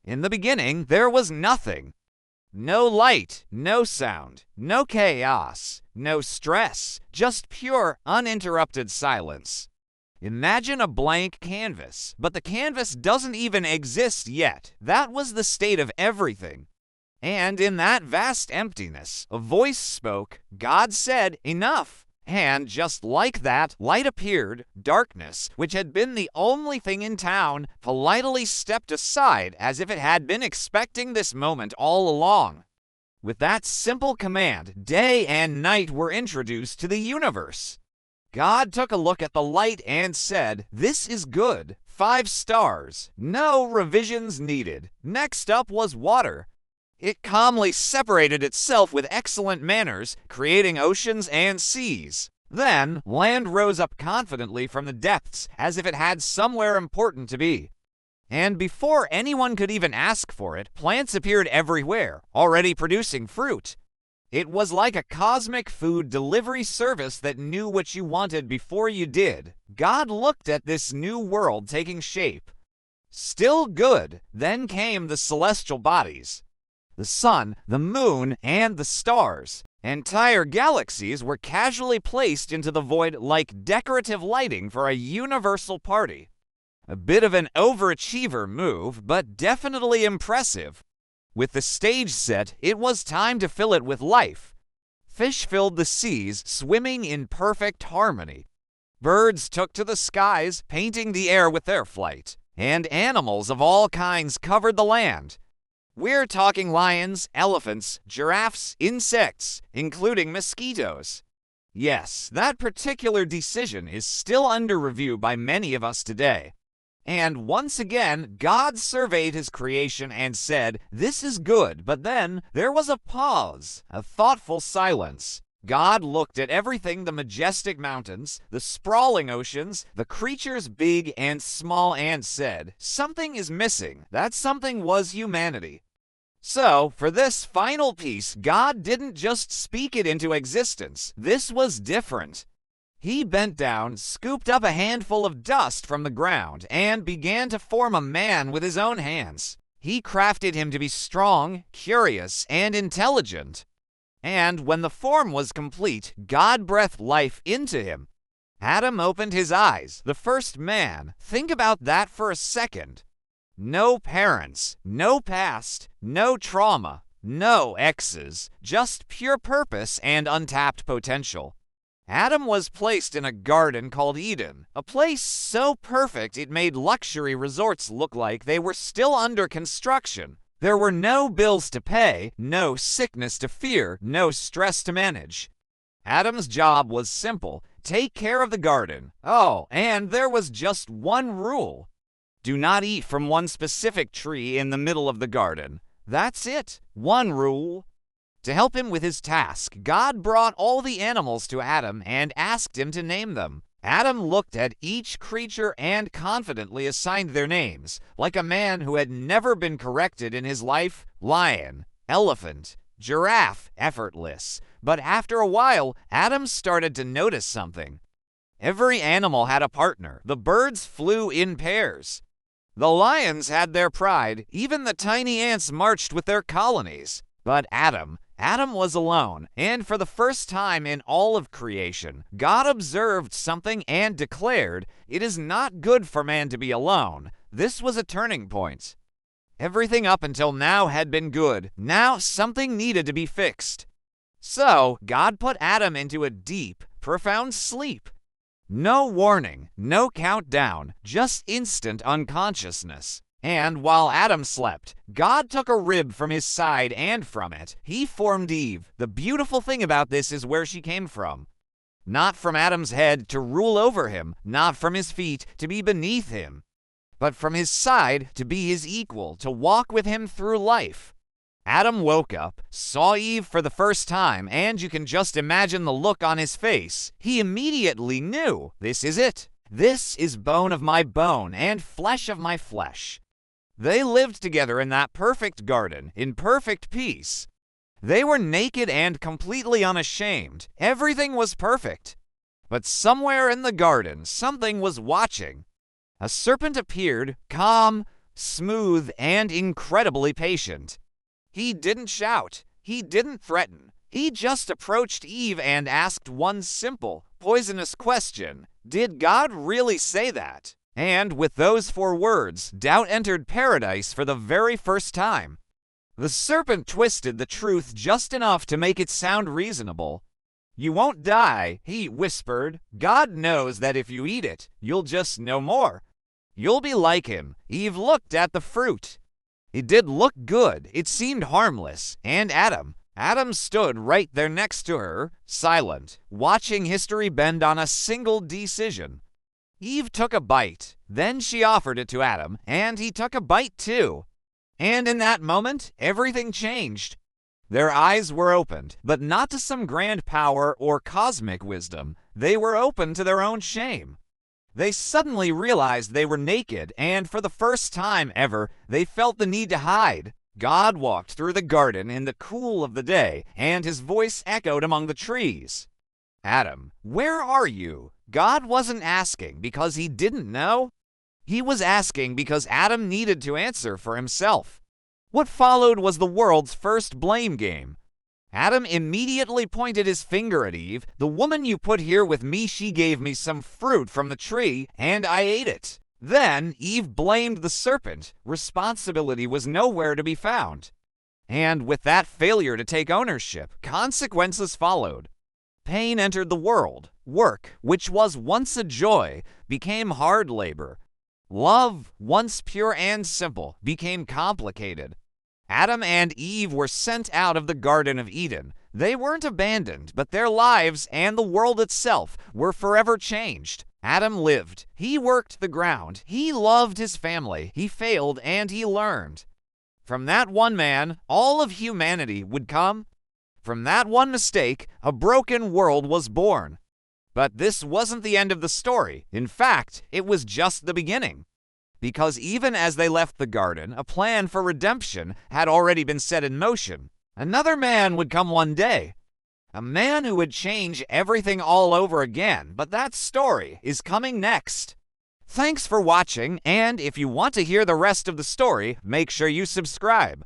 In the beginning, there was nothing. No light, no sound, no chaos, no stress, just pure, uninterrupted silence. Imagine a blank canvas, but the canvas doesn't even exist yet. That was the state of everything. And in that vast emptiness, a voice spoke. God said, "Enough." And just like that, light appeared. Darkness, which had been the only thing in town, politely stepped aside as if it had been expecting this moment all along. With that simple command, day and night were introduced to the universe. God took a look at the light and said, "This is good. 5 stars. No revisions needed." Next up was water. It calmly separated itself with excellent manners, creating oceans and seas. Then, land rose up confidently from the depths, as if it had somewhere important to be. And before anyone could even ask for it, plants appeared everywhere, already producing fruit. It was like a cosmic food delivery service that knew what you wanted before you did. God looked at this new world taking shape. Still good, then came the celestial bodies. The sun, the moon, and the stars. Entire galaxies were casually placed into the void like decorative lighting for a universal party. A bit of an overachiever move, but definitely impressive. With the stage set, it was time to fill it with life. Fish filled the seas, swimming in perfect harmony. Birds took to the skies, painting the air with their flight. And animals of all kinds covered the land. We're talking lions, elephants, giraffes, insects, including mosquitoes. Yes, that particular decision is still under review by many of us today. And once again, God surveyed his creation and said, "This is good," but then there was a pause, a thoughtful silence. God looked at everything, the majestic mountains, the sprawling oceans, the creatures big and small, and said, "Something is missing." That something was humanity. So, for this final piece, God didn't just speak it into existence. This was different. He bent down, scooped up a handful of dust from the ground, and began to form a man with his own hands. He crafted him to be strong, curious, and intelligent. And when the form was complete, God breathed life into him. Adam opened his eyes, the first man. Think about that for a second. No parents, no past, no trauma, no exes, just pure purpose and untapped potential. Adam was placed in a garden called Eden, a place so perfect it made luxury resorts look like they were still under construction. There were no bills to pay, no sickness to fear, no stress to manage. Adam's job was simple: take care of the garden. Oh, and there was just one rule. Do not eat from one specific tree in the middle of the garden. That's it. One rule. To help him with his task, God brought all the animals to Adam and asked him to name them. Adam looked at each creature and confidently assigned their names, like a man who had never been corrected in his life. Lion, elephant, giraffe, effortless. But after a while, Adam started to notice something. Every animal had a partner. The birds flew in pairs. The lions had their pride. Even the tiny ants marched with their colonies. But Adam was alone, and for the first time in all of creation, God observed something and declared, "It is not good for man to be alone." This was a turning point. Everything up until now had been good. Now something needed to be fixed. So God put Adam into a deep, profound sleep. No warning, no countdown, just instant unconsciousness. And while Adam slept, God took a rib from his side, and from it, he formed Eve. The beautiful thing about this is where she came from. Not from Adam's head to rule over him, not from his feet to be beneath him, but from his side to be his equal, to walk with him through life. Adam woke up, saw Eve for the first time, and you can just imagine the look on his face. He immediately knew, this is it. This is bone of my bone and flesh of my flesh. They lived together in that perfect garden, in perfect peace. They were naked and completely unashamed. Everything was perfect. But somewhere in the garden, something was watching. A serpent appeared, calm, smooth, and incredibly patient. He didn't shout. He didn't threaten. He just approached Eve and asked one simple, poisonous question. Did God really say that? And with those 4 words, doubt entered paradise for the very first time. The serpent twisted the truth just enough to make it sound reasonable. "You won't die," he whispered. "God knows that if you eat it, you'll just know more. You'll be like him." Eve looked at the fruit. It did look good. It seemed harmless. And Adam stood right there next to her, silent, watching history bend on a single decision. Eve took a bite. Then she offered it to Adam, and he took a bite too. And in that moment, everything changed. Their eyes were opened, but not to some grand power or cosmic wisdom. They were open to their own shame. They suddenly realized they were naked, and for the first time ever, they felt the need to hide. God walked through the garden in the cool of the day, and his voice echoed among the trees. "Adam, where are you?" God wasn't asking because he didn't know. He was asking because Adam needed to answer for himself. What followed was the world's first blame game. Adam immediately pointed his finger at Eve. "The woman you put here with me, she gave me some fruit from the tree, and I ate it." Then Eve blamed the serpent. Responsibility was nowhere to be found. And with that failure to take ownership, consequences followed. Pain entered the world. Work, which was once a joy, became hard labor. Love, once pure and simple, became complicated. Adam and Eve were sent out of the Garden of Eden. They weren't abandoned, but their lives and the world itself were forever changed. Adam lived. He worked the ground. He loved his family. He failed and he learned. From that one man, all of humanity would come. From that one mistake, a broken world was born. But this wasn't the end of the story. In fact, it was just the beginning. Because even as they left the garden, a plan for redemption had already been set in motion. Another man would come one day. A man who would change everything all over again, but that story is coming next. Thanks for watching, and if you want to hear the rest of the story, make sure you subscribe.